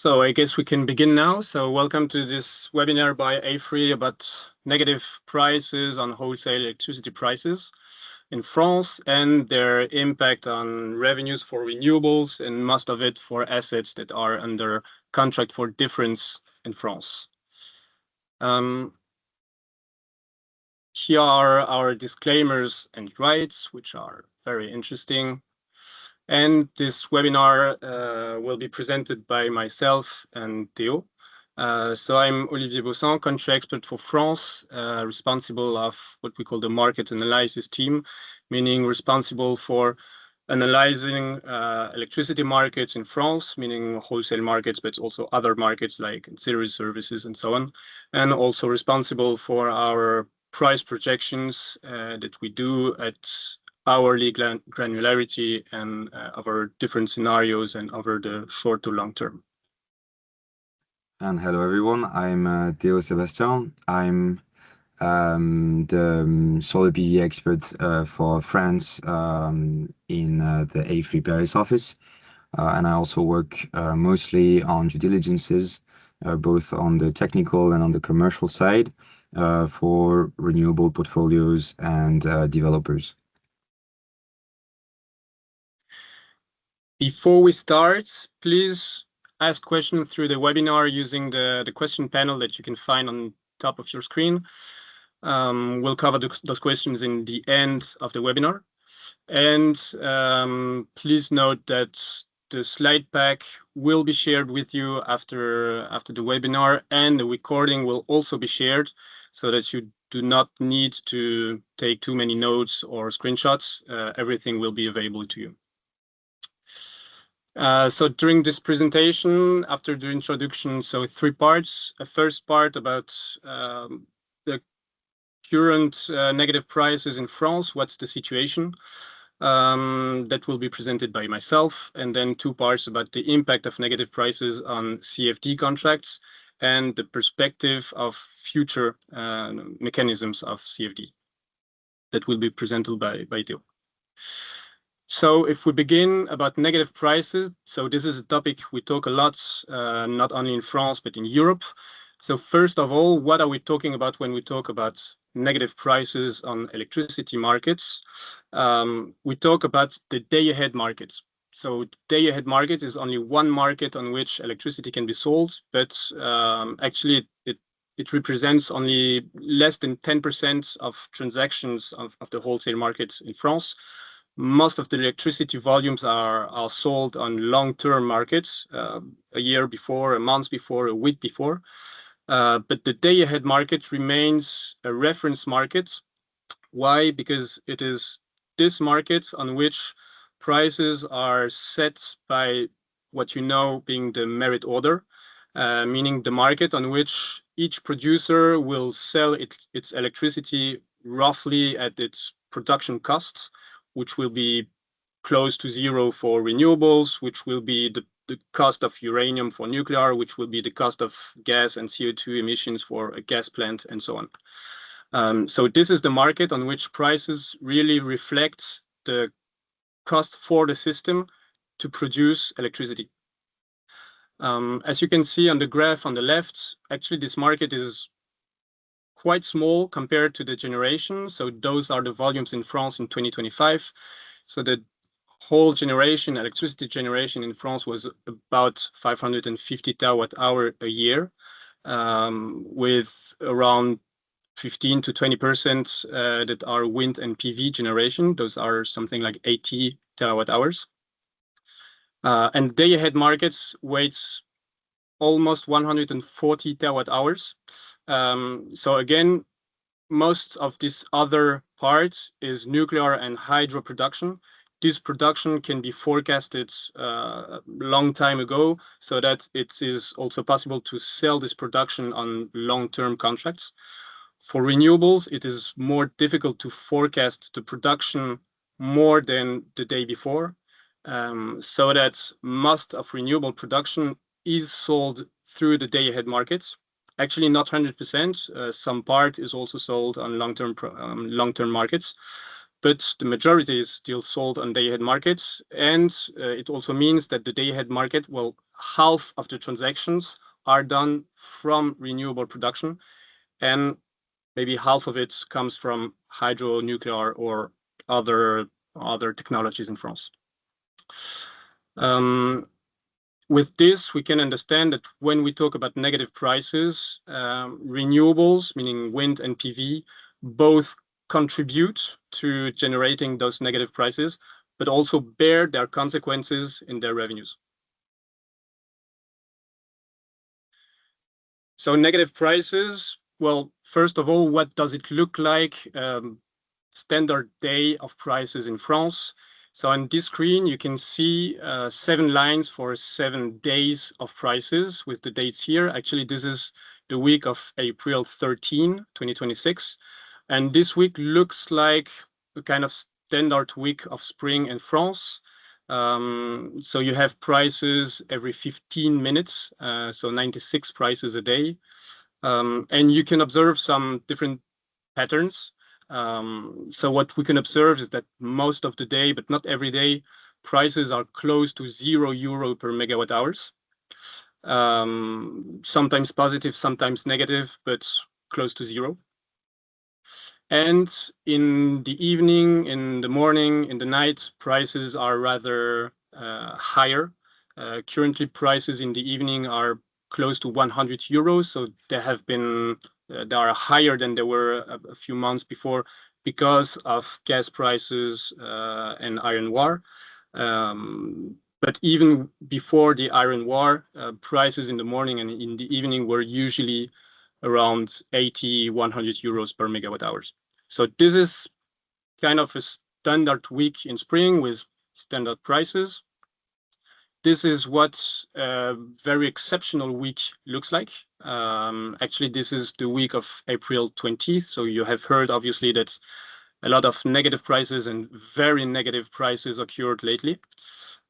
So I guess we can begin now. So welcome to this webinar by AFRY about negative prices on wholesale electricity prices in France and their impact on revenues for renewables, and most of it for assets that are under contract for difference in France. Here are our disclaimers and rights, which are very interesting. And this webinar will be presented by myself and Theo. So I'm Olivier Bossan, country expert for France, responsible of what we call the market analysis team, meaning responsible for analyzing electricity markets in France, meaning wholesale markets, but also other markets like ancillary services and so on, and also responsible for our price projections that we do at hourly granularity and over different scenarios and over the short to long term. And hello everyone, I'm Theo Sebastian. I'm the solar PV expert for France in the AFRY Paris office. And I also work mostly on due diligences, both on the technical and on the commercial side for renewable portfolios and developers. Before we start, please ask questions through the webinar using the question panel that you can find on top of your screen. We'll cover those questions in the end of the webinar. And please note that the slide pack will be shared with you after the webinar, and the recording will also be shared so that you do not need to take too many notes or screenshots. Everything will be available to you. So during this presentation, after the introduction, so 3 parts. A first part about the current negative prices in France, what's the situation, that will be presented by myself, and then 2 parts about the impact of negative prices on CfD contracts and the perspective of future mechanisms of CfD that will be presented by Theo. So if we begin about negative prices, so this is a topic we talk a lot, not only in France, but in Europe. So first of all, what are we talking about when we talk about negative prices on electricity markets? We talk about the day-ahead markets. So day-ahead market is only one market on which electricity can be sold, but actually it represents only less than 10% of transactions of the wholesale markets in France. Most of the electricity volumes are sold on long-term markets, a year before, a month before, a week before. But the day-ahead market remains a reference market. Why? Because it is this market on which prices are set by what you know being the merit order, meaning the market on which each producer will sell its electricity roughly at its production costs, which will be close to zero for renewables, which will be the cost of uranium for nuclear, which will be the cost of gas and CO2 emissions for a gas plant, and so on. So this is the market on which prices really reflect the cost for the system to produce electricity. As you can see on the graph on the left, actually this market is quite small compared to the generation. So those are the volumes in France in 2025. So the whole generation, electricity generation in France was about 550 terawatt-hour a year, with around 15 to 20% that are wind and PV generation. Those are something like 80 terawatt-hours. And day-ahead markets weighs almost 140 terawatt-hours. So again, most of this other part is nuclear and hydro production. This production can be forecasted a long time ago, so that it is also possible to sell this production on long-term contracts. For renewables, it is more difficult to forecast the production more than the day before, so that most of renewable production is sold through the day-ahead markets. Actually, not 100%. Some part is also sold on long-term markets. but the majority is still sold on day-ahead markets. And it also means that the day-ahead market, well, half of the transactions are done from renewable production, and maybe half of it comes from hydro, nuclear, or other technologies in France. With this, we can understand that when we talk about negative prices, renewables, meaning wind and PV, both contribute to generating those negative prices, but also bear their consequences in their revenues. So negative prices, well, first of all, what does it look like? Standard day of prices in France. So on this screen, you can see 7 lines for 7 days of prices with the dates here. Actually, this is the week of April 13, 2026. And this week looks like a kind of standard week of spring in France. So you have prices every 15 minutes, so 96 prices a day. And you can observe some different patterns. So what we can observe is that most of the day, but not every day, prices are close to €0 per megawatt hours. Sometimes positive, sometimes negative, but close to zero. And in the evening, in the morning, in the night, prices are rather higher. Currently, prices in the evening are close to €100. So they are higher than they were a few months before because of gas prices and iron war. But even before the iron war, prices in the morning and in the evening were usually around 80, €100 per megawatt hours. So this is kind of a standard week in spring with standard prices. This is what a very exceptional week looks like. Actually, this is the week of April 20th. So you have heard, obviously, that a lot of negative prices and very negative prices occurred lately.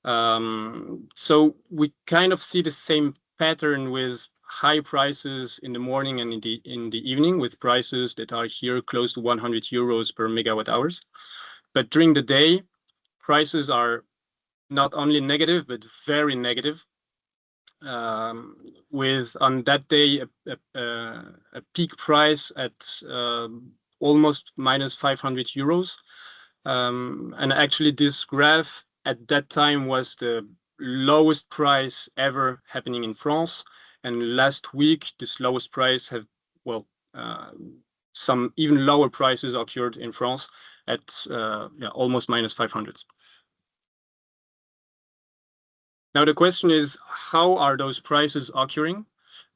So we kind of see the same pattern with high prices in the morning and in the evening, with prices that are here close to €100 per megawatt hours. But during the day, prices are not only negative, but very negative. With on that day a peak price at almost minus €500. And actually this graph at that time was the lowest price ever happening in France. And last week, this lowest price have, well, some even lower prices occurred in France at almost minus 500. Now the question is, how are those prices occurring?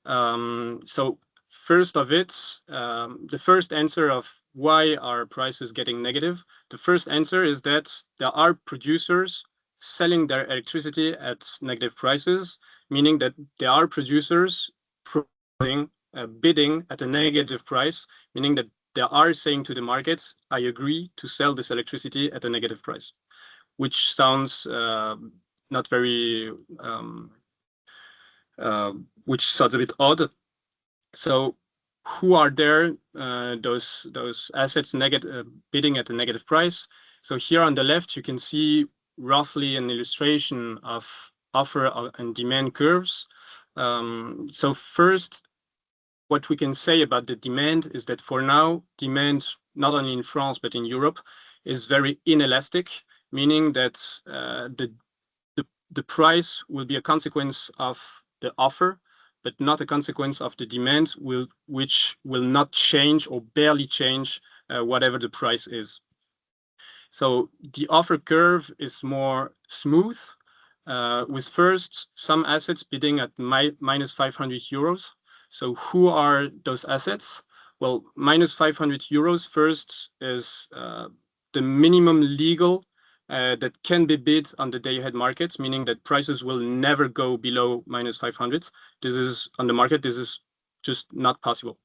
So first of it, the first answer of why are prices getting negative, the first answer is that there are producers selling their electricity at negative prices, meaning that there are producers bidding at a negative price, meaning that they are saying to the market, I agree to sell this electricity at a negative price, which sounds not very, which sounds a bit odd. So who are there, those assets bidding at a negative price? So here on the left, you can see roughly an illustration of offer and demand curves. So first, what we can say about the demand is that for now, demand, not only in France, but in Europe, is very inelastic, meaning that the price will be a consequence of the offer, but not a consequence of the demand, which will not change or barely change whatever the price is. So the offer curve is more smooth, with first some assets bidding at minus €500. So who are those assets? Well, minus €500 first is the minimum legal that can be bid on the day-ahead market, meaning that prices will never go below minus 500. This is on the market. This is just not possible.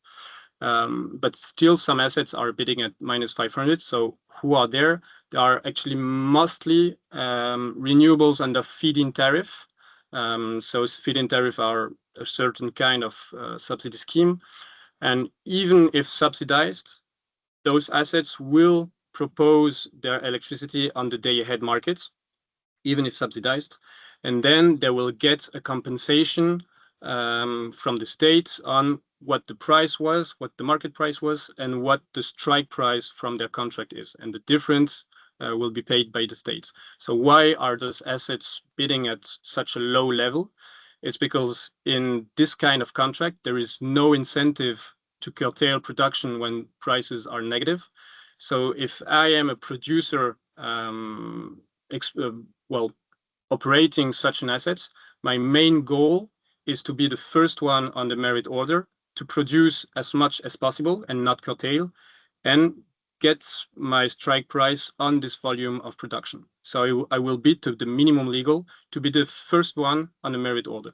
But still, some assets are bidding at minus 500. So who are there? There are actually mostly renewables under feed-in tariff. So feed-in tariff are a certain kind of subsidy scheme. And even if subsidized, those assets will propose their electricity on the day-ahead market, even if subsidized, and then they will get a compensation from the state on what the price was, what the market price was, and what the strike price from their contract is. And the difference will be paid by the states. So why are those assets bidding at such a low level? It's because in this kind of contract, there is no incentive to curtail production when prices are negative. So if I am a producer, operating such an asset, my main goal is to be the first one on the merit order, to produce as much as possible and not curtail, and get my strike price on this volume of production. So I will bid to the minimum legal to be the first one on the merit order.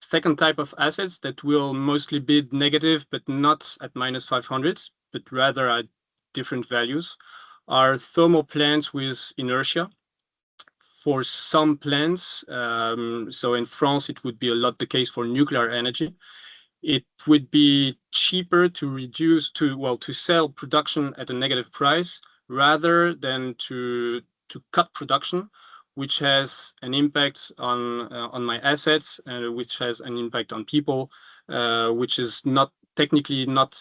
Second type of assets that will mostly bid negative, but not at -500, but rather at different values, are thermal plants with inertia. For some plants, so in France, it would be a lot the case for nuclear energy. It would be cheaper to sell production at a negative price rather than to cut production, which has an impact on my assets, which has an impact on people, which is technically not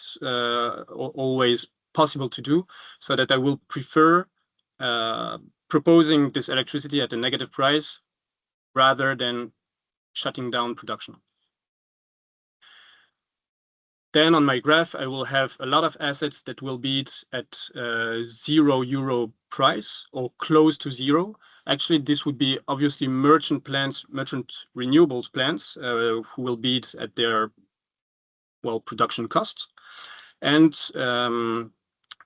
always possible to do. So that I will prefer proposing this electricity at a negative price rather than shutting down production. Then on my graph, I will have a lot of assets that will bid at €0 price or close to zero. Actually, this would be obviously merchant renewables plants who will bid at their production costs, and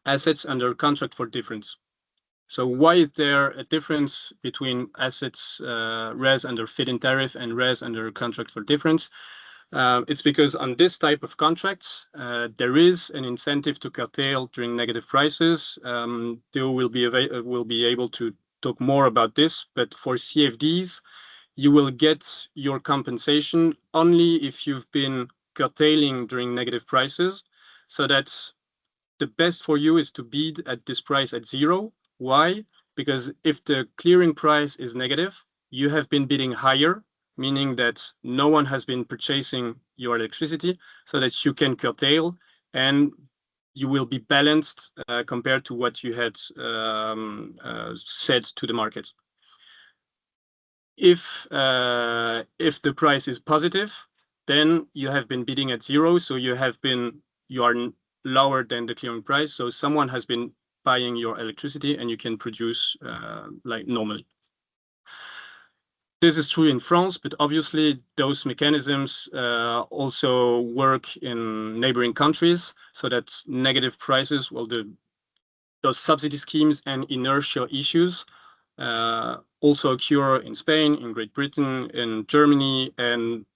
assets under contract for difference. So why is there a difference between assets RES under feed-in tariff and RES under contract for difference? It's because on this type of contracts, there is an incentive to curtail during negative prices. Theo will be able to talk more about this, but for CfDs, you will get your compensation only if you've been curtailing during negative prices. So that's the best for you is to bid at this price at zero. Why? Because if the clearing price is negative, you have been bidding higher, meaning that no one has been purchasing your electricity, so that you can curtail and you will be balanced compared to what you had said to the market. If the price is positive, then you have been bidding at zero, so you are lower than the clearing price. So someone has been buying your electricity and you can produce like normally. This is true in France, but obviously those mechanisms also work in neighboring countries, so that negative prices, those subsidy schemes and inertia issues also occur in Spain, in Great Britain, in Germany, and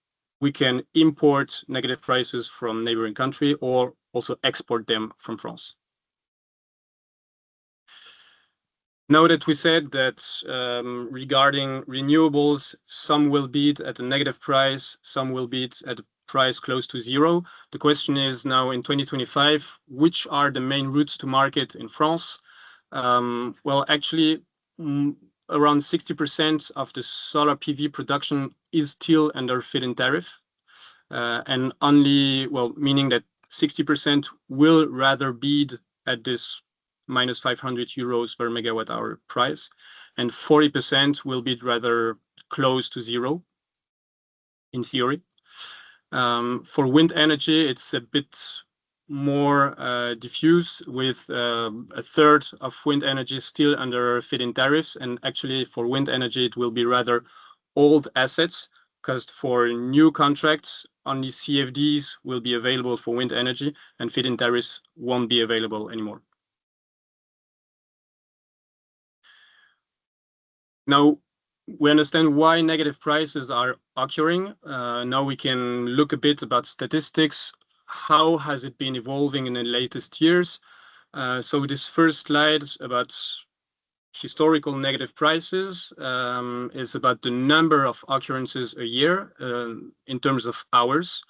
we can import negative prices from neighboring country or also export them from France. Now that we said that regarding renewables, some will bid at a negative price, some will bid at a price close to zero. The question is now in 2025, which are the main routes to market in France? Well, actually, around 60% of the solar PV production is still under feed-in tariff, and meaning that 60% will rather bid at this -€500 per megawatt hour price, and 40% will be rather close to zero in theory. For wind energy, it's a bit more diffuse, with a third of wind energy still under feed-in tariffs, and actually for wind energy it will be rather old assets, because for new contracts only CfDs will be available for wind energy and feed-in tariffs won't be available anymore. Now, we understand why negative prices are occurring. Now we can look a bit about statistics. How has it been evolving in the latest years? So this first slide about historical negative prices is about the number of occurrences a year in terms of hours.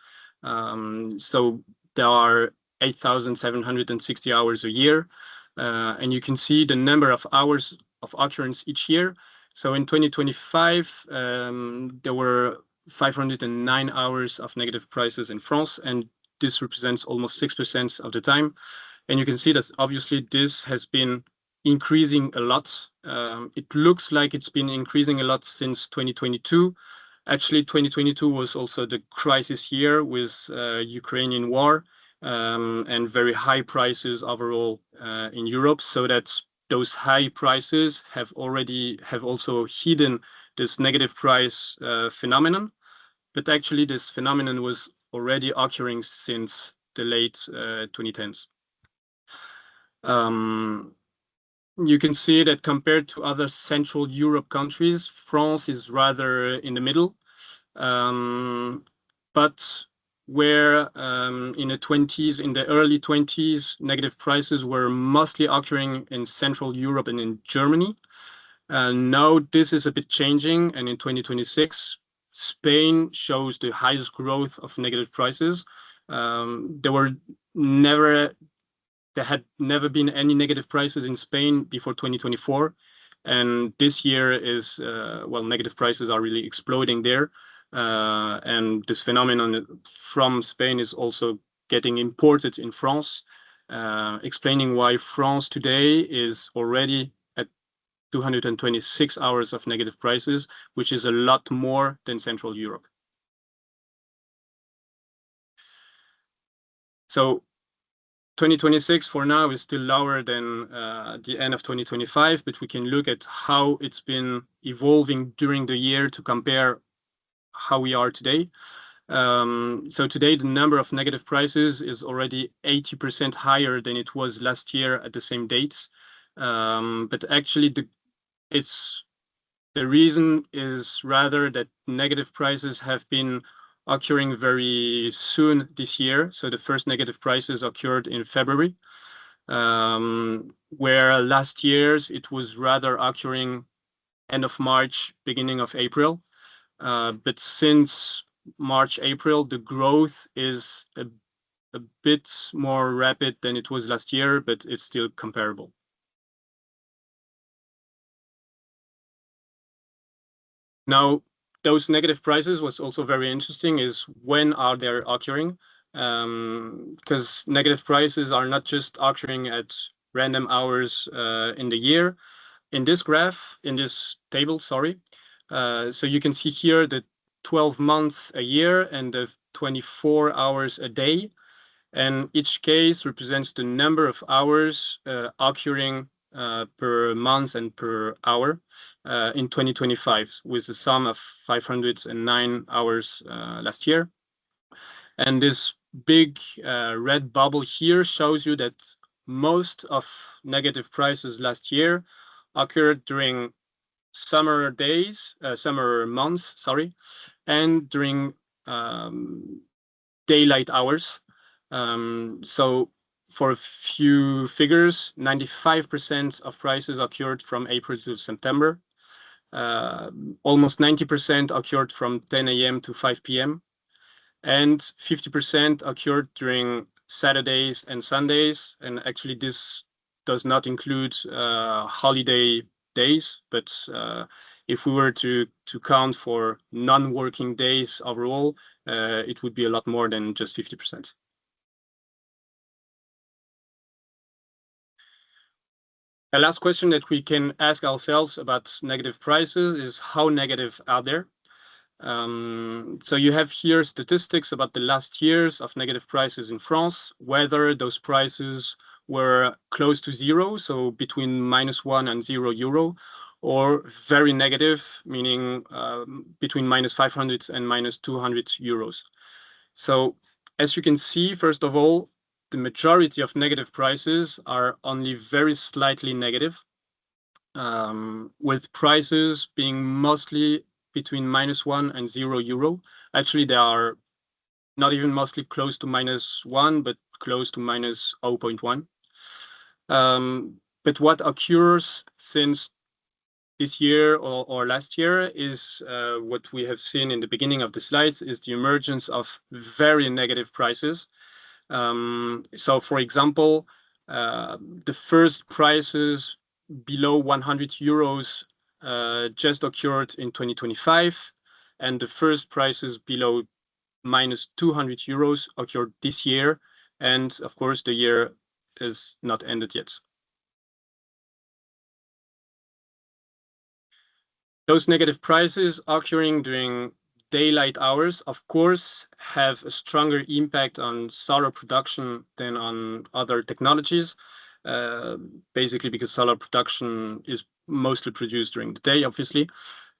So there are 8,760 hours a year. And you can see the number of hours of occurrence each year. So in 2025, there were 509 hours of negative prices in France, and this represents almost 6% of the time. And you can see that obviously this has been increasing a lot. It looks like it's been increasing a lot since 2022. Actually, 2022 was also the crisis year with Ukrainian war and very high prices overall in Europe, so that those high prices have also hidden this negative price phenomenon. But actually, this phenomenon was already occurring since the late 2010s. You can see that compared to other Central Europe countries, France is rather in the middle. But where in the early 20s, negative prices were mostly occurring in Central Europe and in Germany. Now this is a bit changing, and in 2026, Spain shows the highest growth of negative prices. There had never been any negative prices in Spain before 2024. And this year is, negative prices are really exploding there. And this phenomenon from Spain is also getting imported in France, explaining why France today is already at 226 hours of negative prices, which is a lot more than Central Europe. So 2026 for now is still lower than the end of 2025, but we can look at how it's been evolving during the year to compare how we are today. So today, the number of negative prices is already 80% higher than it was last year at the same date. But actually, the reason is rather that negative prices have been occurring very soon this year. So the first negative prices occurred in February, where last year's it was rather occurring end of March, beginning of April. But since March, April, the growth is a bit more rapid than it was last year, but it's still comparable. Now, those negative prices, what's also very interesting is when are they occurring? Because negative prices are not just occurring at random hours in the year. In this table, sorry. So you can see here the 12 months a year and the 24 hours a day. And each case represents the number of hours occurring per month and per hour in 2025, with a sum of 509 hours last year. And this big red bubble here shows you that most of negative prices last year occurred during summer months, sorry, and during daylight hours. So for a few figures, 95% of prices occurred from April to September. Almost 90% occurred from 10 a.m. to 5 p.m. and 50% occurred during Saturdays and Sundays. And actually this does not include holiday days, but if we were to count for non-working days overall, it would be a lot more than just 50%. A last question that we can ask ourselves about negative prices is how negative are they? So you have here statistics about the last years of negative prices in France, whether those prices were close to zero, so between -1 and €0, or very negative, meaning between -500 and -200 euros. So as you can see, first of all, the majority of negative prices are only very slightly negative, with prices being mostly between -1 and €0. Actually, they are not even mostly close to -1, but close to -0.1. But what occurs since this year or last year is what we have seen in the beginning of the slides is the emergence of very negative prices. So, for example, the first prices below 100 euros just occurred in 2025, and the first prices below minus 200 euros occurred this year, and of course the year is not ended yet. Those negative prices occurring during daylight hours, of course, have a stronger impact on solar production than on other technologies, basically because solar production is mostly produced during the day, obviously.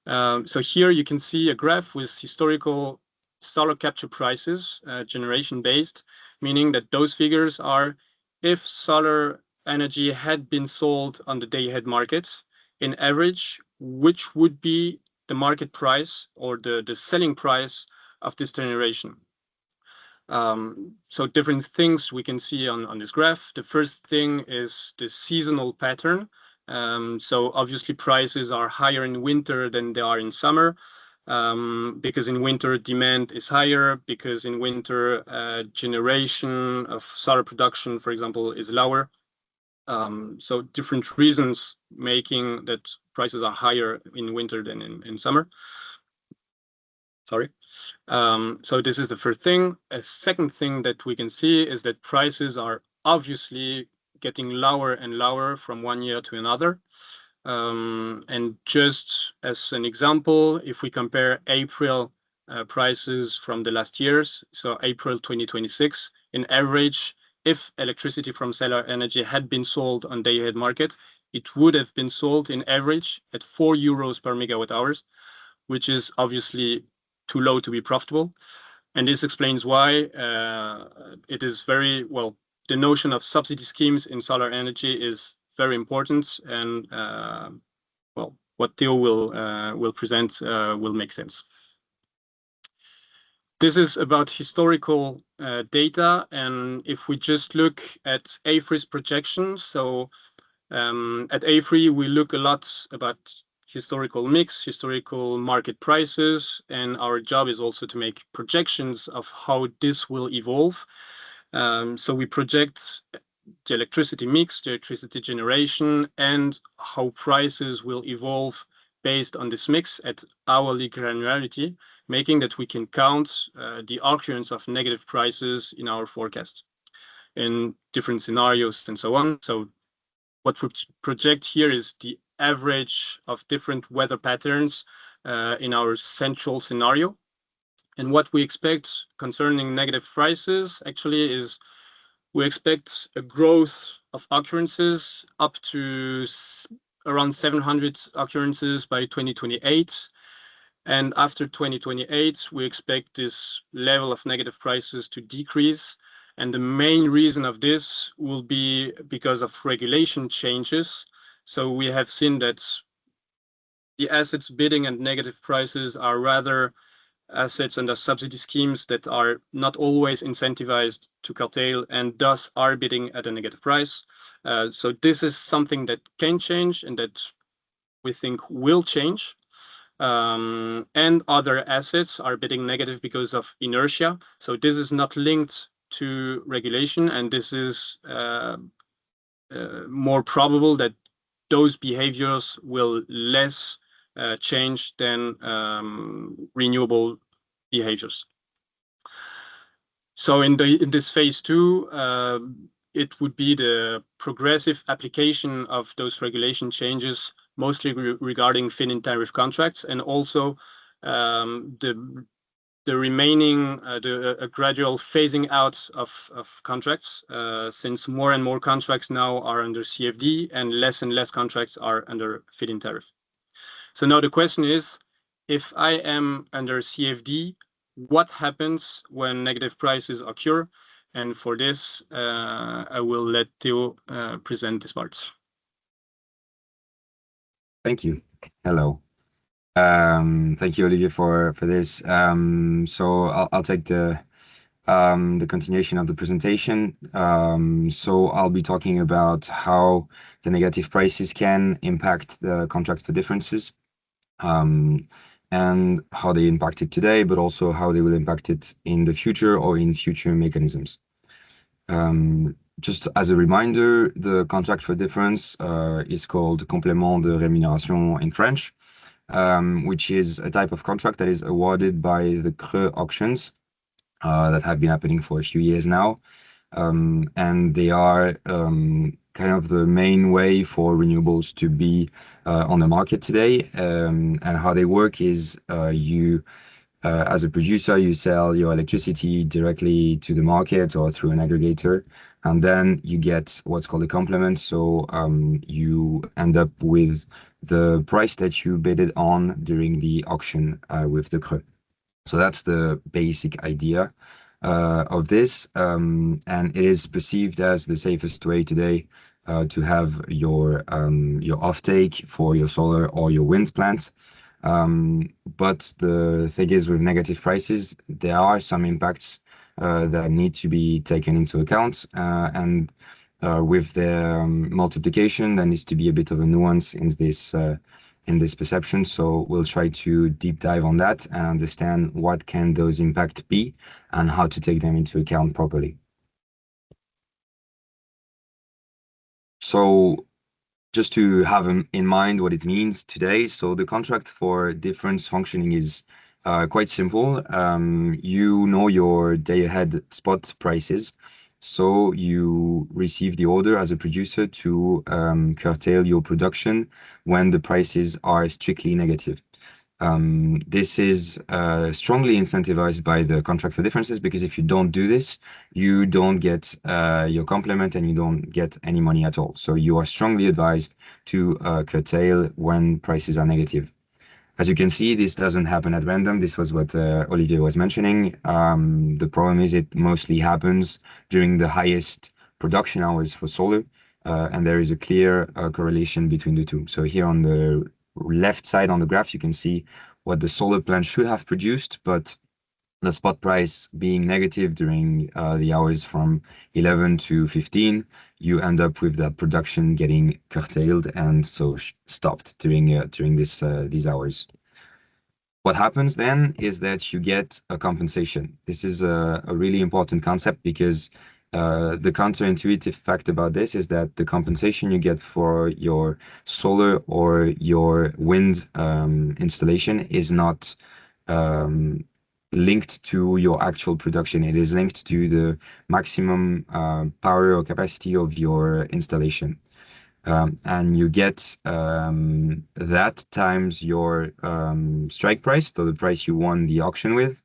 So here you can see a graph with historical solar capture prices, generation-based, meaning that those figures are if solar energy had been sold on the day-ahead market, in average, which would be the market price or the selling price of this generation. So different things we can see on this graph. The first thing is the seasonal pattern. So obviously prices are higher in winter than they are in summer, because in winter demand is higher, because in winter generation of solar production, for example, is lower. So different reasons making that prices are higher in winter than in summer. Sorry. So this is the first thing. A second thing that we can see is that prices are obviously getting lower and lower from one year to another. And just as an example, if we compare April prices from the last years, so April 2026, in average, if electricity from solar energy had been sold on day-ahead market, it would have been sold in average at 4 euros per megawatt hours, which is obviously too low to be profitable. And this explains why it is very, well, the notion of subsidy schemes in solar energy is very important, and well, what Theo will present will make sense. This is about historical data, and if we just look at AFRY's projections, so at AFRY we look a lot about historical mix, historical market prices, and our job is also to make projections of how this will evolve. So we project the electricity mix, the electricity generation, and how prices will evolve based on this mix at hourly granularity, making that we can count the occurrence of negative prices in our forecast in different scenarios and so on. So what we project here is the average of different weather patterns in our central scenario. And what we expect concerning negative prices actually is we expect a growth of occurrences up to around 700 occurrences by 2028. And after 2028, we expect this level of negative prices to decrease. And the main reason of this will be because of regulation changes. So we have seen that the assets bidding at negative prices are rather assets under subsidy schemes that are not always incentivized to curtail and thus are bidding at a negative price. So this is something that can change and that we think will change. And other assets are bidding negative because of inertia. So this is not linked to regulation, and this is more probable that those behaviors will less change than renewable behaviors. So in this phase 2, it would be the progressive application of those regulation changes, mostly regarding feed-in tariff contracts, and also the remaining a gradual phasing out of contracts, since more and more contracts now are under CfD and less contracts are under feed-in tariff. So now the question is, if I am under CfD, what happens when negative prices occur? And for this, I will let Theo present this part. Thank you. Hello. Thank you, Olivier, for this. So I'll take the continuation of the presentation. So I'll be talking about how the negative prices can impact the contract for differences, and how they impact it today, but also how they will impact it in the future or in future mechanisms. Just as a reminder, the contract for difference is called Complément de rémunération in French, which is a type of contract that is awarded by the CRE auctions that have been happening for a few years now. And they are kind of the main way for renewables to be on the market today. And how they work is as a producer, you sell your electricity directly to the market or through an aggregator, and then you get what's called a complement. So you end up with the price that you bid it on during the auction with the CRE. So that's the basic idea of this, and it is perceived as the safest way today to have your offtake for your solar or your wind plants. But the thing is, with negative prices, there are some impacts that need to be taken into account, and with the multiplication, there needs to be a bit of a nuance in this perception. So we'll try to deep dive on that and understand what can those impacts be and how to take them into account properly. So just to have in mind what it means today. So the contract for difference functioning is quite simple. You know your day ahead spot prices. So you receive the order as a producer to curtail your production when the prices are strictly negative. This is strongly incentivized by the contract for differences, because if you don't do this, you don't get your complement and you don't get any money at all. So you are strongly advised to curtail when prices are negative. As you can see, this doesn't happen at random. This was what Olivier was mentioning. The problem is it mostly happens during the highest production hours for solar, and there is a clear correlation between the two. So here on the left side on the graph, you can see what the solar plant should have produced, but the spot price being negative during the hours from 11 to 15, you end up with that production getting curtailed and so stopped during these hours. What happens then is that you get a compensation. This is a really important concept, because the counterintuitive fact about this is that the compensation you get for your solar or your wind installation is not linked to your actual production. It is linked to the maximum power or capacity of your installation. And you get that times your strike price, so the price you won the auction with.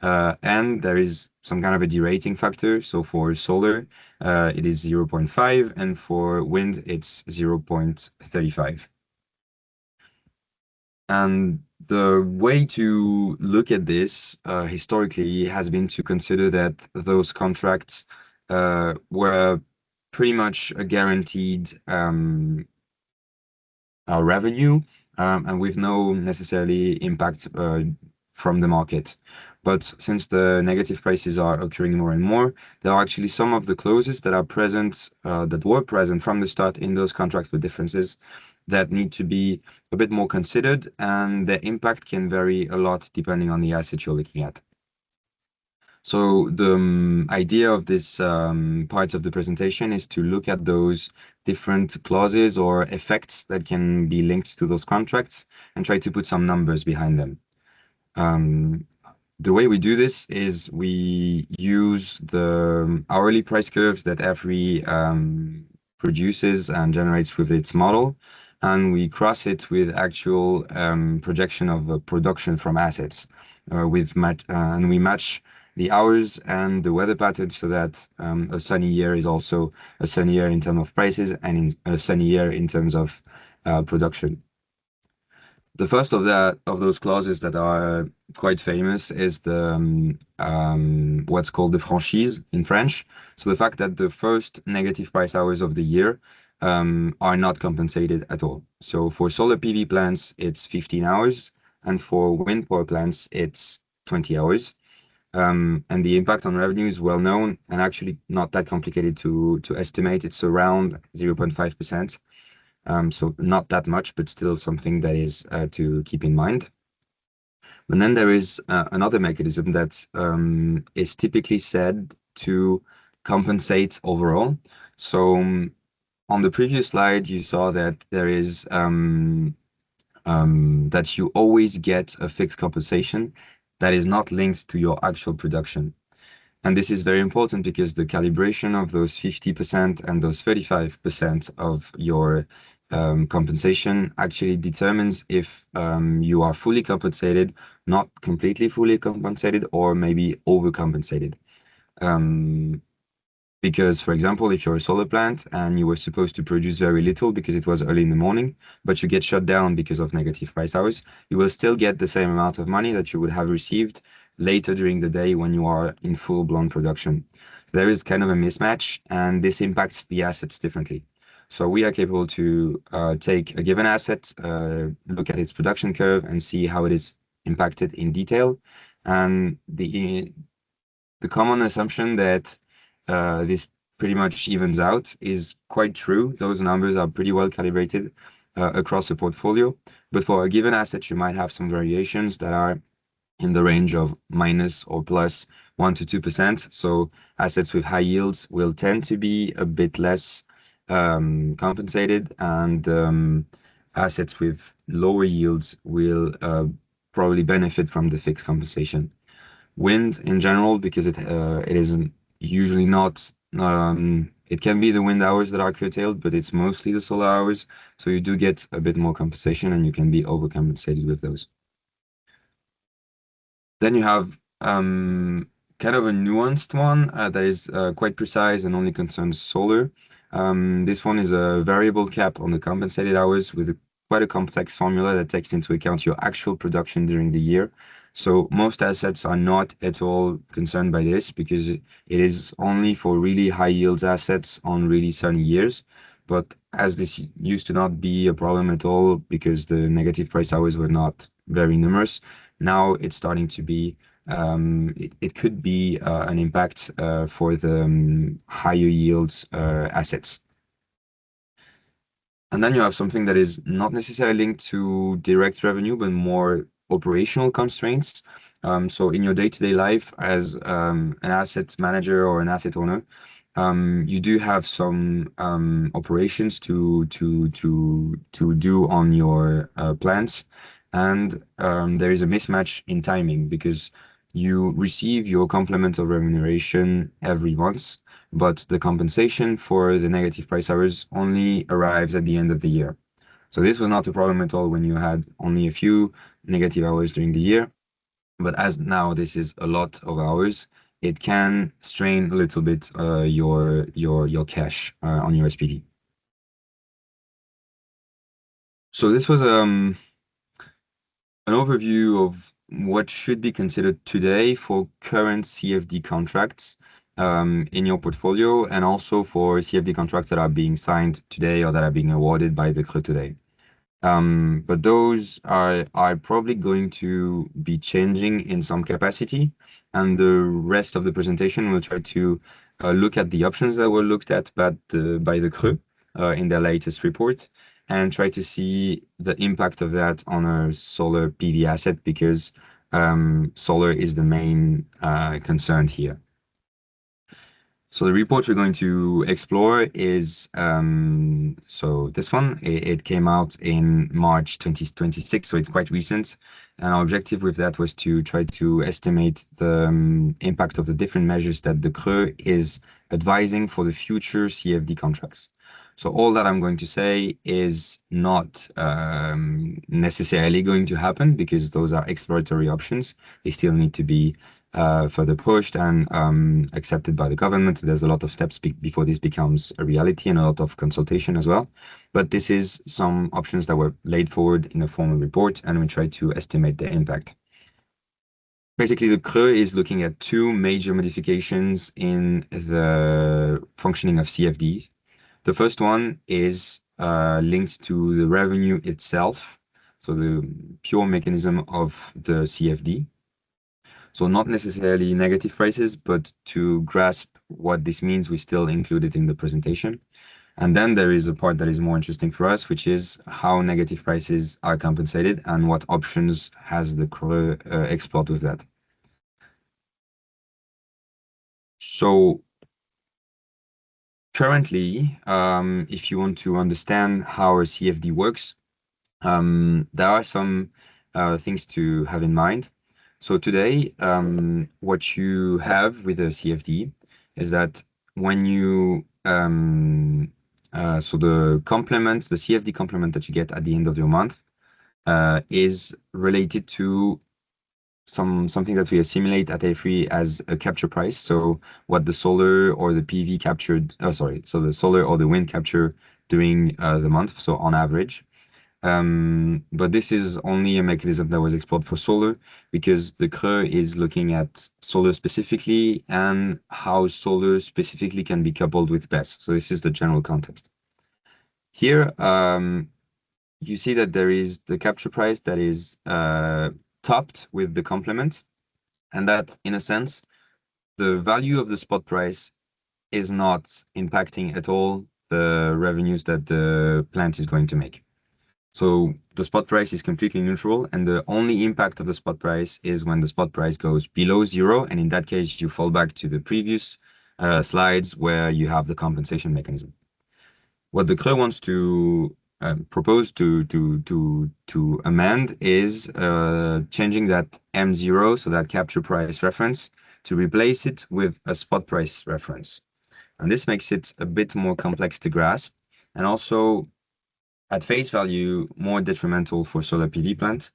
And there is some kind of a derating factor. So for solar, it is 0.5, and for wind, it's 0.35. And the way to look at this historically has been to consider that those contracts were pretty much a guaranteed revenue, and with no necessarily impact from the market. But since the negative prices are occurring more and more, there are actually some of the clauses that are present, that were present from the start in those contracts with differences, that need to be a bit more considered, and the impact can vary a lot depending on the asset you're looking at. So the idea of this part of the presentation is to look at those different clauses or effects that can be linked to those contracts and try to put some numbers behind them. The way we do this is we use the hourly price curves that AFRY produces and generates with its model, and we cross it with actual projection of production from assets, and we match the hours and the weather patterns, so that a sunny year is also a sunny year in terms of prices, and a sunny year in terms of production. The first of those clauses that are quite famous is the what's called the franchise in French. So the fact that the first negative price hours of the year are not compensated at all. So for solar PV plants, it's 15 hours, and for wind power plants, it's 20 hours. And the impact on revenue is well known and actually not that complicated to estimate. It's around 0.5%. So not that much, but still something that is to keep in mind. And then there is another mechanism that is typically said to compensate overall. So on the previous slide, you saw that there is that you always get a fixed compensation that is not linked to your actual production. And this is very important because the calibration of those 50% and those 35% of your compensation actually determines if you are fully compensated, not completely fully compensated, or maybe overcompensated. Because, for example, if you're a solar plant and you were supposed to produce very little because it was early in the morning, but you get shut down because of negative price hours, you will still get the same amount of money that you would have received later during the day when you are in full-blown production. There is kind of a mismatch, and this impacts the assets differently. So we are capable to take a given asset, look at its production curve, and see how it is impacted in detail. And the common assumption that this pretty much evens out is quite true. Those numbers are pretty well calibrated across the portfolio. But for a given asset, you might have some variations that are in the range of minus or plus 1 to 2%. So assets with high yields will tend to be a bit less compensated, and assets with lower yields will probably benefit from the fixed compensation. Wind in general, because it isn't usually not, it can be the wind hours that are curtailed, but it's mostly the solar hours. So you do get a bit more compensation and you can be overcompensated with those. Then you have kind of a nuanced one that is quite precise and only concerns solar. This one is a variable cap on the compensated hours with quite a complex formula that takes into account your actual production during the year. So most assets are not at all concerned by this because it is only for really high yields assets on really sunny years. But as this used to not be a problem at all because the negative price hours were not very numerous, now it's starting to be, it could be an impact for the higher yields assets. And then you have something that is not necessarily linked to direct revenue, but more operational constraints. So in your day-to-day life as an asset manager or an asset owner, you do have some operations to do on your plants, and there is a mismatch in timing because you receive your complement of remuneration every month, but the compensation for the negative price hours only arrives at the end of the year. So this was not a problem at all when you had only a few negative hours during the year. But as now this is a lot of hours, it can strain a little bit your cash on your SPD. So this was an overview of what should be considered today for current CfD contracts in your portfolio, and also for CfD contracts that are being signed today or that are being awarded by the CRE today. But those are probably going to be changing in some capacity, and the rest of the presentation will try to look at the options that were looked at by the CRE in their latest report, and try to see the impact of that on a solar PV asset, because solar is the main concern here. So the report we're going to explore is, so this one, it came out in March 2026, so it's quite recent. And our objective with that was to try to estimate the impact of the different measures that the CRE is advising for the future CfD contracts. So all that I'm going to say is not necessarily going to happen, because those are exploratory options. They still need to be further pushed and accepted by the government. There's a lot of steps before this becomes a reality, and a lot of consultation as well. But this is some options that were laid forward in a formal report, and we try to estimate the impact. Basically, the CRE is looking at two major modifications in the functioning of CfD. The first one is linked to the revenue itself, so the pure mechanism of the CfD. So not necessarily negative prices, but to grasp what this means, we still include it in the presentation. And then there is a part that is more interesting for us, which is how negative prices are compensated and what options has the CRE explored with that. So currently, if you want to understand how a CFD works, there are some things to have in mind. So today, what you have with a CFD is that when you so the complement, the CFD complement that you get at the end of your month is related to something that we assimilate at AFRY as a capture price. So what the solar or the PV captured, so the solar or the wind capture during the month, so on average. But this is only a mechanism that was explored for solar because the CRE is looking at solar specifically and how solar specifically can be coupled with BESS. So this is the general context. Here, you see that there is the capture price that is topped with the complement, and that, in a sense, the value of the spot price is not impacting at all the revenues that the plant is going to make. So the spot price is completely neutral, and the only impact of the spot price is when the spot price goes below zero, and in that case, you fall back to the previous slides where you have the compensation mechanism. What the CRE wants to propose to amend is changing that M0, so that capture price reference, to replace it with a spot price reference. And this makes it a bit more complex to grasp, and also at face value, more detrimental for solar PV plants.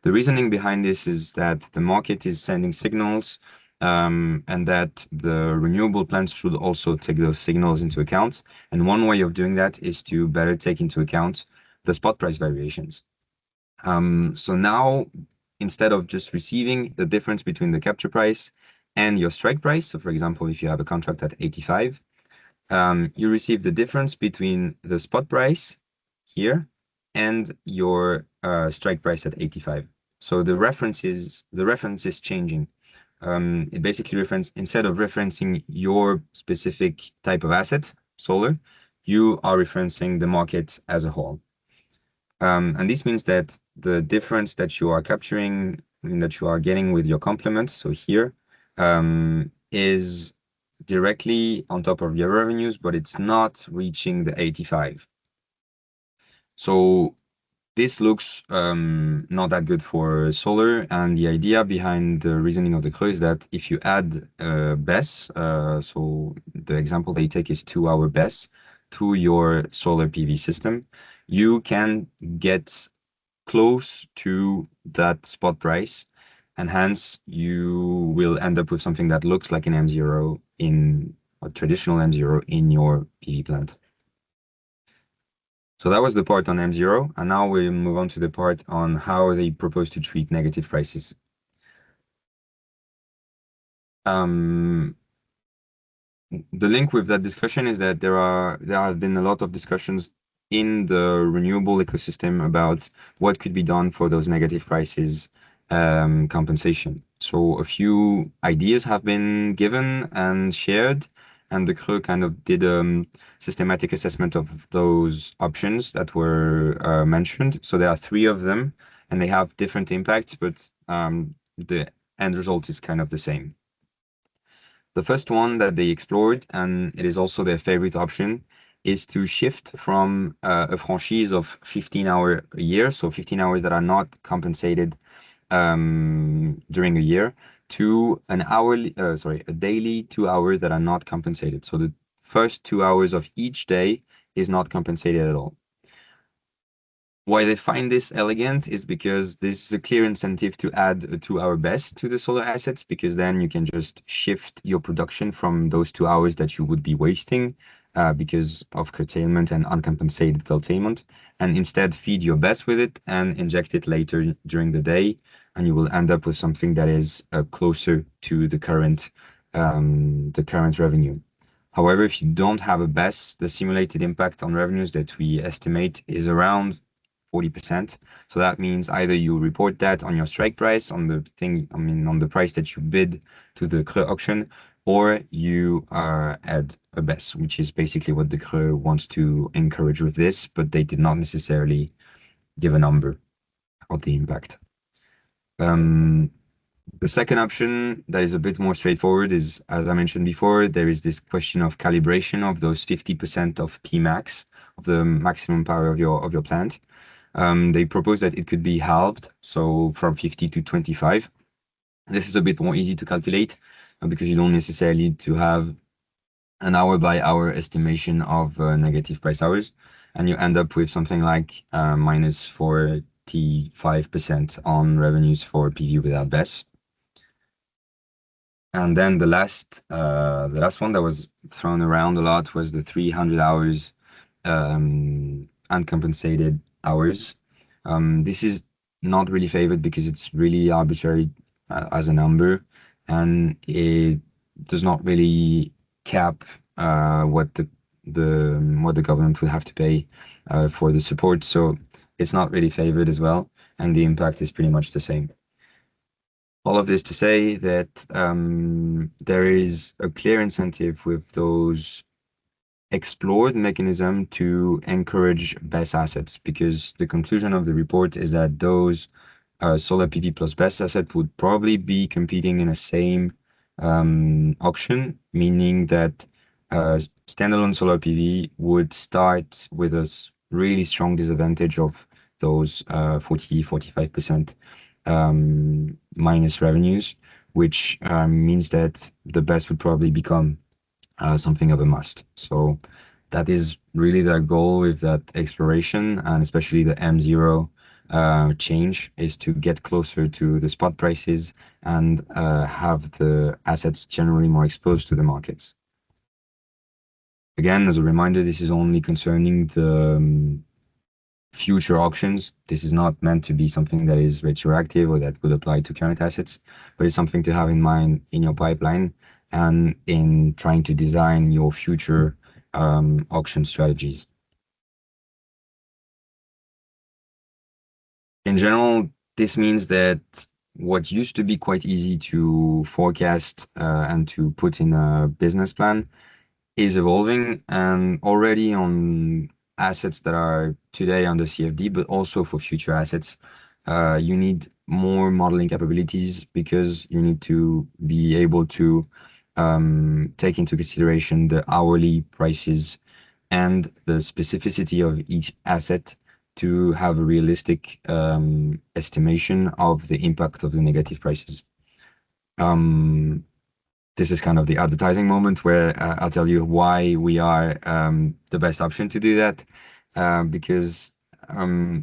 The reasoning behind this is that the market is sending signals and that the renewable plants should also take those signals into account. And one way of doing that is to better take into account the spot price variations. So now, instead of just receiving the difference between the capture price and your strike price, so for example, if you have a contract at 85, you receive the difference between the spot price here and your strike price at 85. So the reference is changing. It basically instead of referencing your specific type of asset, solar, you are referencing the market as a whole. And this means that the difference that you are capturing, that you are getting with your complement, so here, is directly on top of your revenues, but it's not reaching the 85. So this looks not that good for solar, and the idea behind the reasoning of the CRE is that if you add BESS, so the example they take is 2-hour BESS, to your solar PV system, you can get close to that spot price, and hence you will end up with something that looks like an M0 in a traditional M0 in your PV plant. So that was the part on M0, and now we'll move on to the part on how they propose to treat negative prices. The link with that discussion is that there have been a lot of discussions in the renewable ecosystem about what could be done for those negative prices compensation. So a few ideas have been given and shared, and the CRE kind of did a systematic assessment of those options that were mentioned. So there are 3 of them, and they have different impacts, but the end result is kind of the same. The first one that they explored, and it is also their favorite option, is to shift from a franchise of 15 hours a year, so 15 hours that are not compensated during a year, to a daily 2 hours that are not compensated. So the first 2 hours of each day is not compensated at all. Why they find this elegant is because this is a clear incentive to add a 2-hour BESS to the solar assets, because then you can just shift your production from those 2 hours that you would be wasting because of curtailment and uncompensated curtailment, and instead feed your BESS with it and inject it later during the day, and you will end up with something that is closer to the current revenue. However, if you don't have a BESS, the simulated impact on revenues that we estimate is around 40%. So that means either you report that on your strike price, on the price that you bid to the CRE auction, or you add a BESS, which is basically what the CRE wants to encourage with this, but they did not necessarily give a number of the impact. The second option that is a bit more straightforward is, as I mentioned before, there is this question of calibration of those 50% of Pmax, of the maximum power of your plant. They propose that it could be halved, so from 50 to 25. This is a bit more easy to calculate because you don't necessarily need to have an hour by hour estimation of negative price hours, and you end up with something like minus 45% on revenues for PV without BESS. And then the last one that was thrown around a lot was the 300 hours uncompensated hours. This is not really favored because it's really arbitrary as a number, and it does not really cap what the government would have to pay for the support. So it's not really favored as well, and the impact is pretty much the same. All of this to say that there is a clear incentive with those explored mechanism to encourage BESS assets, because the conclusion of the report is that those solar PV plus BESS asset would probably be competing in a same auction, meaning that standalone solar PV would start with a really strong disadvantage of those 45% minus revenues, which means that the BESS would probably become something of a must. So that is really their goal with that exploration, and especially the M0 change, is to get closer to the spot prices and have the assets generally more exposed to the markets. Again, as a reminder, this is only concerning the future auctions. This is not meant to be something that is retroactive or that would apply to current assets, but it's something to have in mind in your pipeline and in trying to design your future auction strategies. In general, this means that what used to be quite easy to forecast and to put in a business plan is evolving, and already on assets that are today under CfD, but also for future assets, you need more modeling capabilities because you need to be able to take into consideration the hourly prices and the specificity of each asset to have a realistic estimation of the impact of the negative prices. This is kind of the advertising moment where I'll tell you why we are the best option to do that, because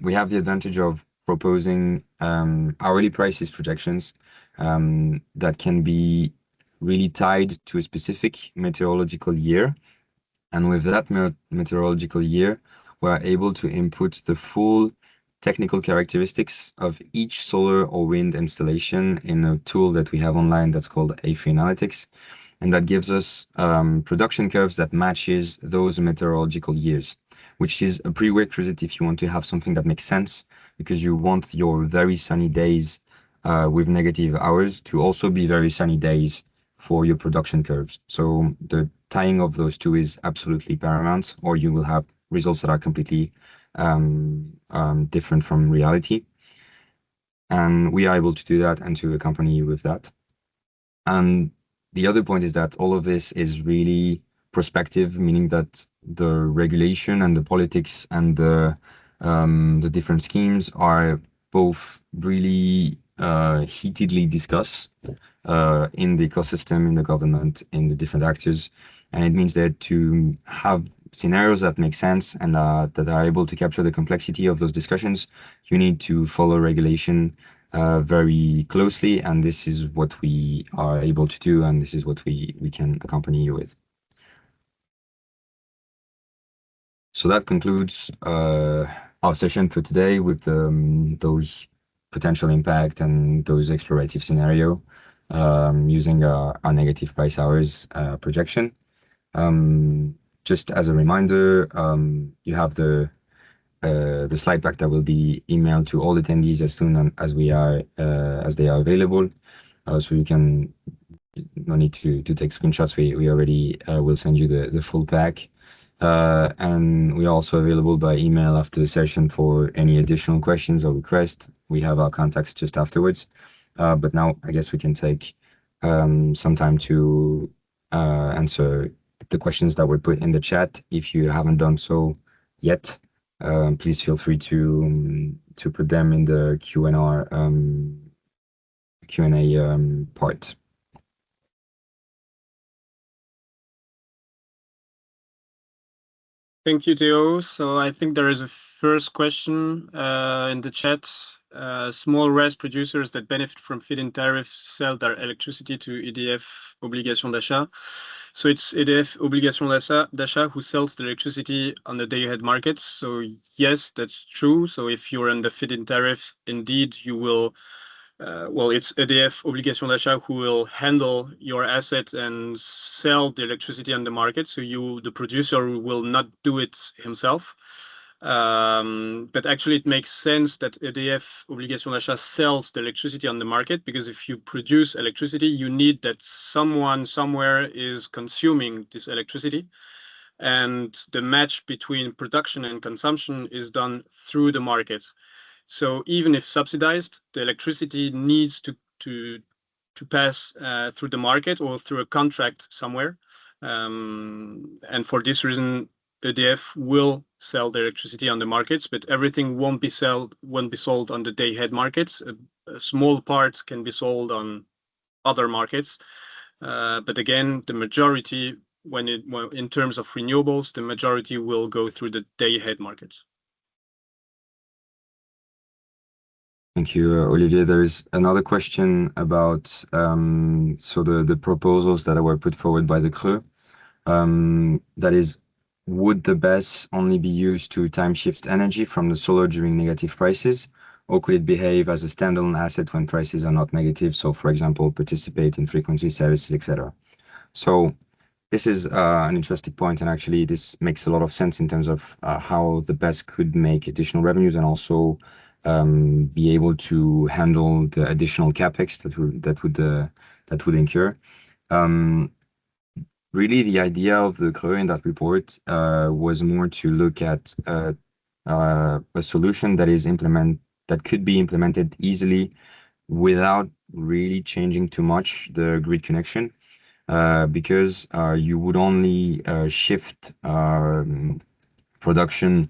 we have the advantage of proposing hourly prices projections that can be really tied to a specific meteorological year. And with that meteorological year, we're able to input the full technical characteristics of each solar or wind installation in a tool that we have online that's called AFRY Analytics. And that gives us production curves that matches those meteorological years, which is a prerequisite if you want to have something that makes sense, because you want your very sunny days with negative hours to also be very sunny days for your production curves. So the tying of those two is absolutely paramount, or you will have results that are completely different from reality. And we are able to do that and to accompany you with that. And the other point is that all of this is really prospective, meaning that the regulation and the politics and the different schemes are both really heatedly discussed in the ecosystem, in the government, in the different actors. And it means that to have scenarios that make sense and that are able to capture the complexity of those discussions, you need to follow regulation very closely. And this is what we are able to do, and this is what we can accompany you with. So that concludes our session for today with those potential impact and those explorative scenario using our negative price hours projection. Just as a reminder, you have the slide pack that will be emailed to all attendees as soon as they are available. So you can, no need to take screenshots. We already will send you the full pack. And we are also available by email after the session for any additional questions or requests. We have our contacts just afterwards. But now I guess we can take some time to answer the questions that were put in the chat. If you haven't done so yet, please feel free to put them in the Q&A part. Thank you, Theo. So I think there is a first question in the chat. Small RES producers that benefit from feed-in tariff sell their electricity to EDF obligation d'achat. So it's EDF obligation d'achat who sells the electricity on the day-ahead markets. So yes, that's true. So if you're on the feed-in tariff, indeed you will. Well, it's EDF obligation d'achat who will handle your asset and sell the electricity on the market. So the producer, will not do it himself. But actually, it makes sense that EDF obligation d'achat sells the electricity on the market, because if you produce electricity, you need that someone somewhere is consuming this electricity. And the match between production and consumption is done through the market. So even if subsidized, the electricity needs to pass through the market or through a contract somewhere. And for this reason, EDF will sell the electricity on the markets, but everything won't be sold on the day-ahead markets. A small part can be sold on other markets. But again, the majority, in terms of renewables, the majority will go through the day-ahead markets. Thank you, Olivier. There is another question about so the proposals that were put forward by the CRE. That is, would the BESS only be used to time shift energy from the solar during negative prices, or could it behave as a standalone asset when prices are not negative? So, for example, participate in frequency services, etc. So this is an interesting point, and actually this makes a lot of sense in terms of how the BESS could make additional revenues and also be able to handle the additional capex that would incur. Really, the idea of the CRE in that report was more to look at a solution that could be implemented easily without really changing too much the grid connection, because you would only shift production,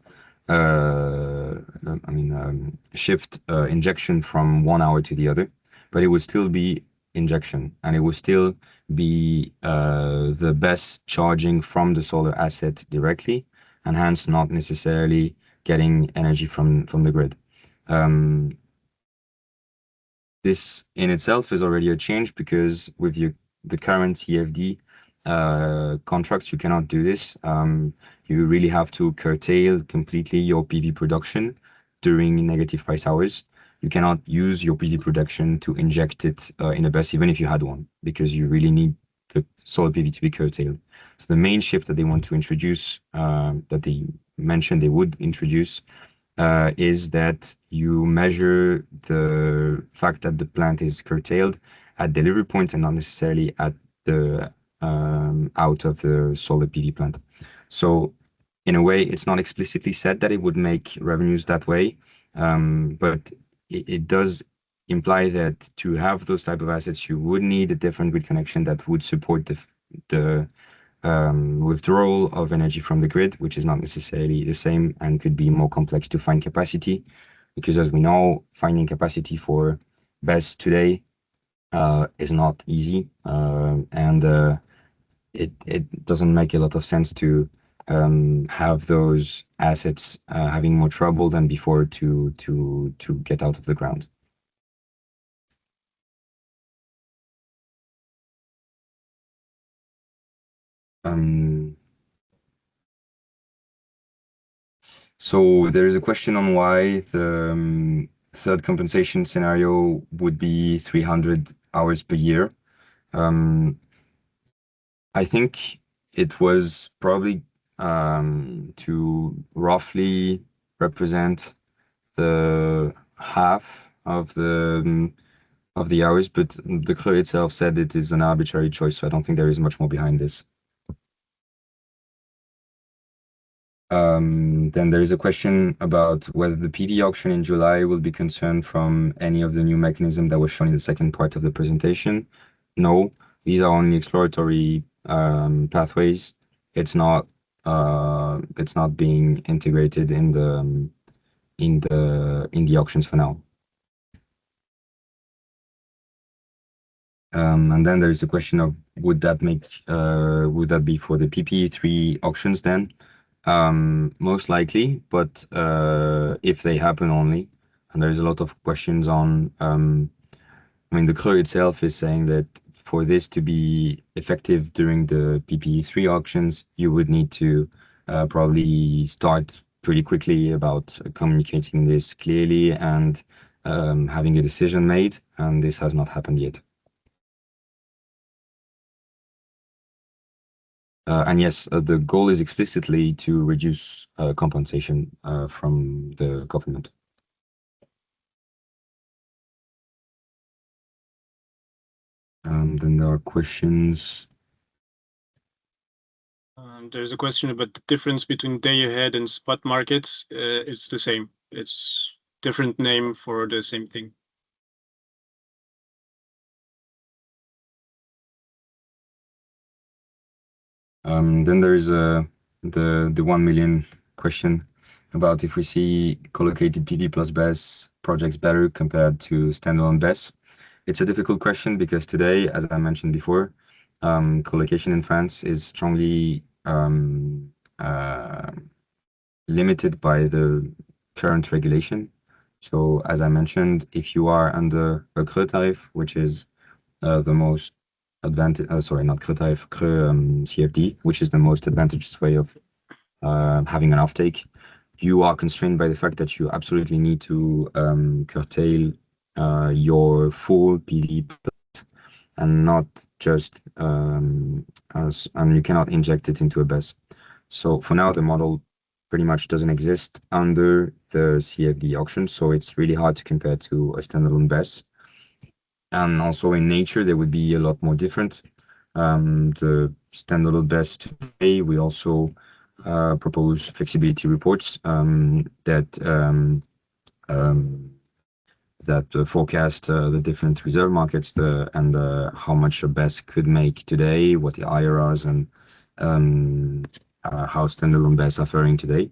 shift injection from 1 hour to the other, but it would still be injection, and it would still be the best charging from the solar asset directly, and hence not necessarily getting energy from the grid. This in itself is already a change, because with the current CfD contracts, you cannot do this. You really have to curtail completely your PV production during negative price hours. You cannot use your PV production to inject it in a BESS, even if you had one, because you really need the solar PV to be curtailed. So the main shift that they want to introduce, that they mentioned they would introduce, is that you measure the fact that the plant is curtailed at delivery point and not necessarily at the out of the solar PV plant. So in a way, it's not explicitly said that it would make revenues that way, but it does imply that to have those type of assets, you would need a different grid connection that would support the withdrawal of energy from the grid, which is not necessarily the same and could be more complex to find capacity, because as we know, finding capacity for BESS today is not easy, and it doesn't make a lot of sense to have those assets having more trouble than before to get out of the ground. So there is a question on why the third compensation scenario would be 300 hours per year. I think it was probably to roughly represent the half of the hours, but the CRE itself said it is an arbitrary choice, so I don't think there is much more behind this. Then there is a question about whether the PV auction in July will be concerned from any of the new mechanism that was shown in the second part of the presentation. No, these are only exploratory pathways. It's not being integrated in the auctions for now. And then there is a question of would that be for the PPE3 auctions then? Most likely, but if they happen only, and there's a lot of questions on, I mean, the CRE itself is saying that for this to be effective during the PPE3 auctions, you would need to probably start pretty quickly about communicating this clearly and having a decision made, and this has not happened yet. And yes, the goal is explicitly to reduce compensation from the government. Then there are questions. There's a question about the difference between day ahead and spot markets. It's the same. It's different name for the same thing. Then there is the 1 million question about if we see collocated PV plus BESS projects better compared to standalone BESS. It's a difficult question because today, as I mentioned before, collocation in France is strongly limited by the current regulation. So as I mentioned, if you are under a CRE tariff, which is the most sorry, not CRE tariff, CRE CfD, which is the most advantageous way of having an offtake, you are constrained by the fact that you absolutely need to curtail your full PV plant and not just and you cannot inject it into a BESS. So for now, the model pretty much doesn't exist under the CfD auction, so it's really hard to compare to a standalone BESS. And also in nature, they would be a lot more different. The standalone BESS today, we also propose flexibility reports that forecast the different reserve markets and how much a BESS could make today, what the IRRs and how standalone BESS are faring today.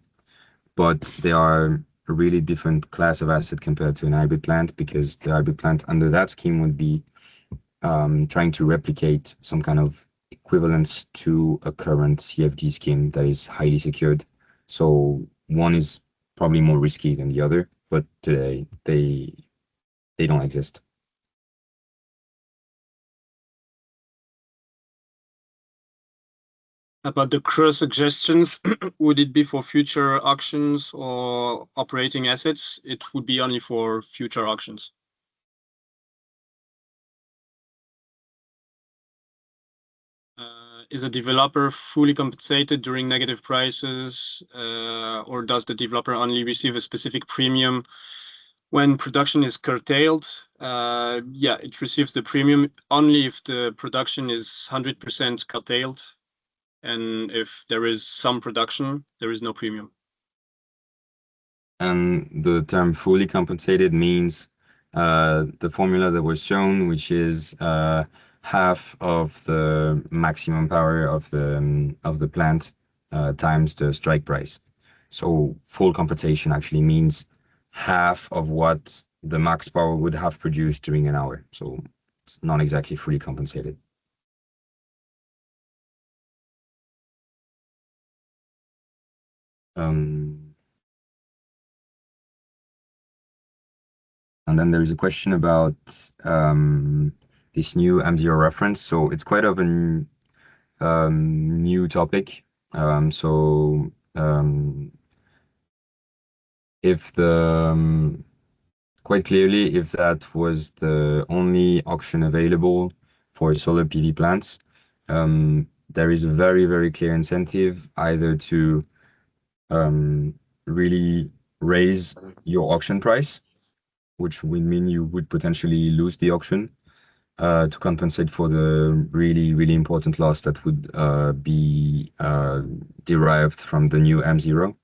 But they are a really different class of asset compared to an hybrid plant, because the hybrid plant under that scheme would be trying to replicate some kind of equivalence to a current CfD scheme that is highly secured. So one is probably more risky than the other, but today they don't exist. About the CRE suggestions, would it be for future auctions or operating assets? It would be only for future auctions. Is a developer fully compensated during negative prices, or does the developer only receive a specific premium when production is curtailed? Yeah, it receives the premium only if the production is 100% curtailed. And if there is some production, there is no premium. And the term fully compensated means the formula that was shown, which is half of the maximum power of the plant times the strike price. So full compensation actually means half of what the max power would have produced during an hour. So it's not exactly fully compensated. And then there is a question about this new M0 reference. So it's quite of a new topic. If quite clearly, if that was the only auction available for solar PV plants, there is a very, very clear incentive either to really raise your auction price, which would mean you would potentially lose the auction to compensate for the really, really important loss that would be derived from the new M0.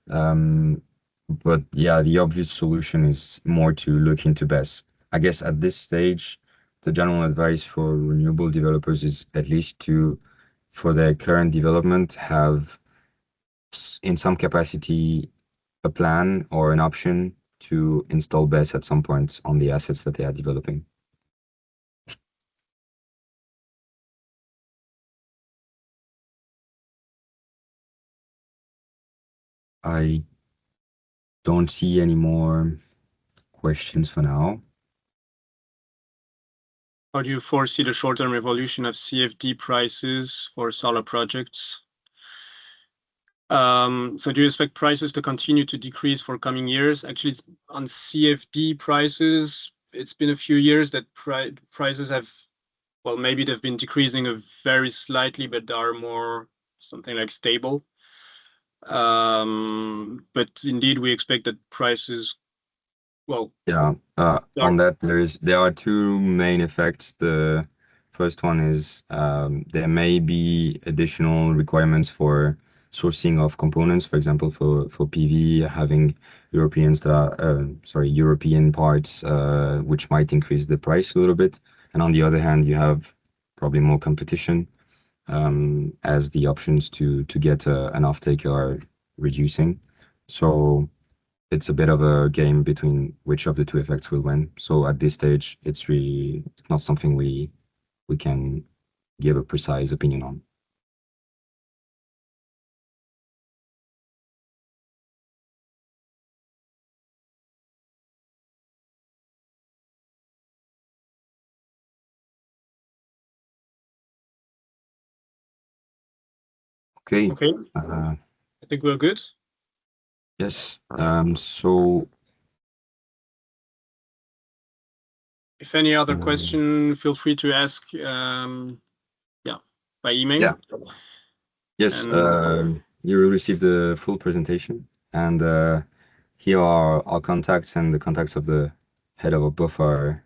But yeah, the obvious solution is more to look into BESS. I guess at this stage, the general advice for renewable developers is at least to, for their current development, have in some capacity a plan or an option to install BESS at some point on the assets that they are developing. I don't see any more questions for now. How do you foresee the short-term evolution of CfD prices for solar projects? So do you expect prices to continue to decrease for coming years? Actually, on CfD prices, it's been a few years that prices have, well, maybe they've been decreasing very slightly, but they are more something like stable. But indeed, we expect that prices, well, Yeah, on that there are two main effects. The first one is there may be additional requirements for sourcing of components, for example, for PV, having Europeans that are European parts, which might increase the price a little bit. And on the other hand, you have probably more competition, as the options to get an offtake are reducing. So it's a bit of a game between which of the two effects will win. So at this stage, it's really not something we can give a precise opinion on. Okay. okay, I think we're good. Yes. So If any other question, feel free to ask, by email. Yeah. Yes. You will receive the full presentation, and here are our contacts and the contacts of the head of both our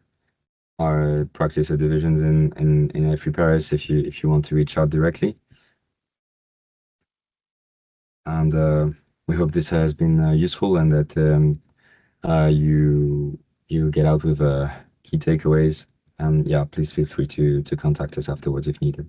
practice divisions in AFRY Paris if you want to reach out directly. And we hope this has been useful and that you get out with key takeaways. And yeah, please feel free to contact us afterwards if needed.